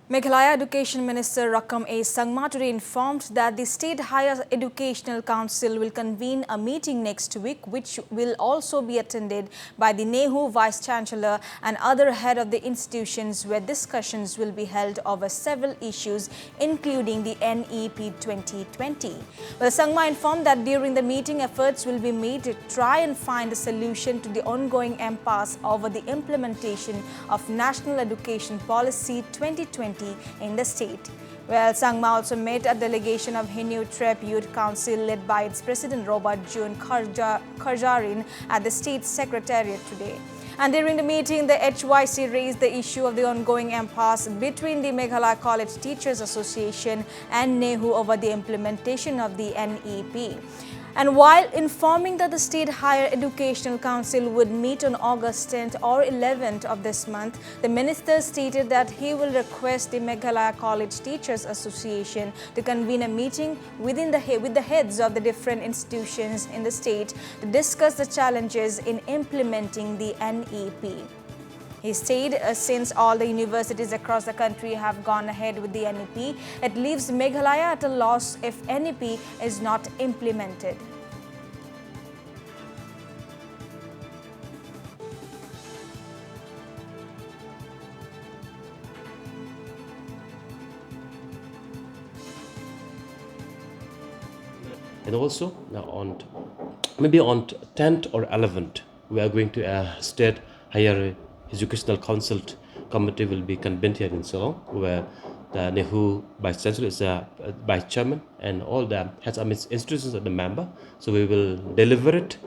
Meghalaya Education Minister Rakkam Sangma today informed that the State Higher Educational Council will convene a meeting next week, which will also be attended by the NEHU Vice Chancellor and other head of the institutions, where discussions will be held over several issues, including the NEP 2020. Well, Sangma informed that during the meeting, efforts will be made to try and find a solution to the ongoing impasse over the implementation of National Education Policy 2020 in the state. Well, Sangma also met a delegation of NEHU Youth Council led by its President Robert June Kharjarin at the state secretariat today. And during the meeting, the HYC raised the issue of the ongoing impasse between the Meghalaya College Teachers Association and NEHU over the implementation of the NEP. And while informing that the State Higher Educational Council would meet on August 10th or 11th of this month, the minister stated that he will request the Meghalaya College Teachers Association to convene a meeting with the heads of the different institutions in the state to discuss the challenges in implementing the NEP. He stated since all the universities across the country have gone ahead with the NEP, it leaves Meghalaya at a loss if NEP is not implemented. And also maybe on 10th or 11th, we are going to a State Higher Educational Council committee will be convened here in Seoul, where the NEHU Vice Chancellor is the Vice Chairman and all the heads of institutions are the member. So we will deliberate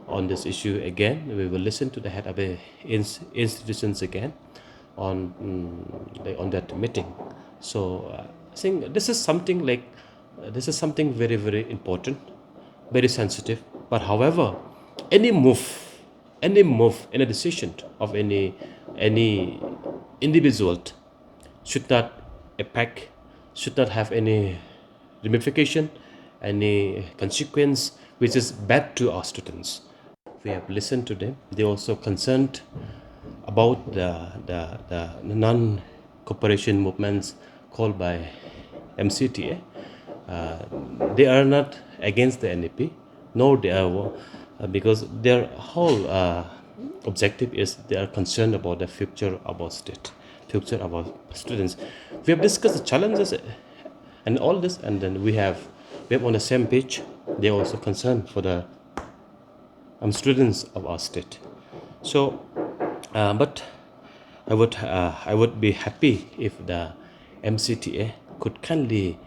on this issue again. We will listen to the head of the institutions again on that meeting. So I think this is something very, very important, very sensitive. But however, any decision of any individual should not impact, should not have any ramification, any consequence which is bad to our students. We have listened to them. They also concerned about the non-cooperation movements called by MCTA. They are not against the NEP, nor they are because their whole objective is they are concerned about the future of our state, future of our students. We have discussed the challenges and all this, and then we have on the same page. They are also concerned for the students of our state. So, but I would be happy if the MCTA could kindly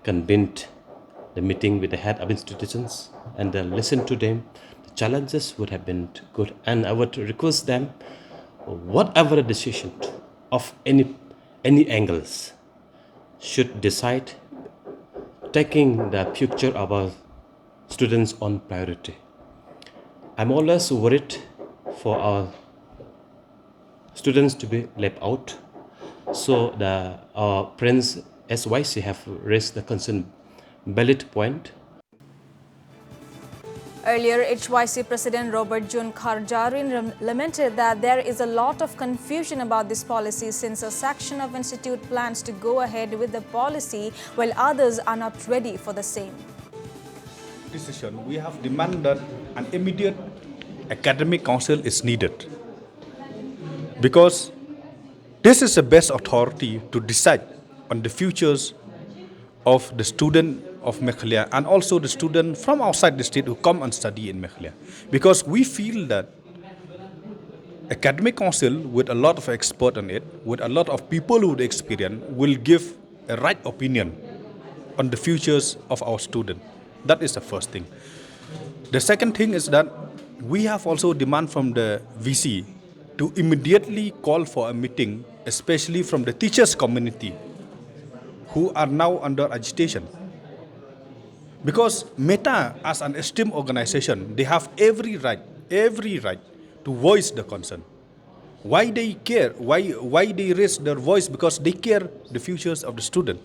convene the meeting with the head of institutions and then listen to them. The challenges would have been good, and I would request them, whatever decision of any angles, should decide taking the future of our students on priority. I'm always worried for our students to be left out. So our friends SYC have raised the concern valid point. Earlier, HYC President Robert June Kharjarin lamented that there is a lot of confusion about this policy since a section of institute plans to go ahead with the policy while others are not ready for the same. Decision, we have demanded an immediate academic council is needed because this is the best authority to decide on the futures of the student of Meghalaya and also the student from outside the state who come and study in Meghalaya. Because we feel that academic council with a lot of expert on it, with a lot of people with experience, will give a right opinion on the futures of our student. That is the first thing. The second thing is that we have also demand from the VC to immediately call for a meeting, especially from the teachers community who are now under agitation. Because META, as an esteemed organization, they have every right to voice the concern. Why they care? Why they raise their voice? Because they care the futures of the student.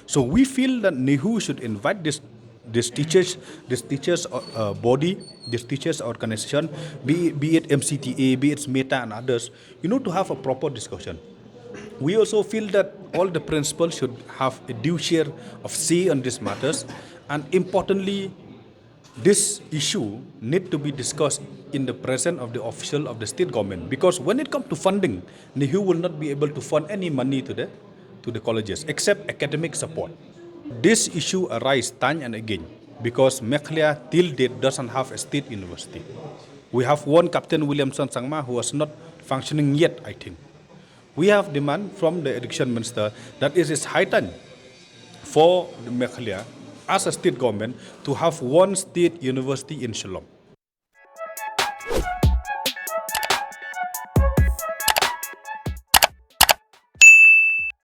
So we feel that NEHU should invite this teachers body, this teachers organization, be it MCTA, be it META and others, to have a proper discussion. We also feel that all the principals should have a due share of say on these matters, and importantly, this issue need to be discussed in the presence of the official of the state government, because when it comes to funding, NEHU will not be able to fund any money to the colleges except academic support. This issue arises time and again because Meghalaya till date doesn't have a state university. We have one Captain Williamson Sangma who was not functioning yet, I think. We have demand from the education minister that it is high time for the Meghalaya as a state government to have one state university in Shillong.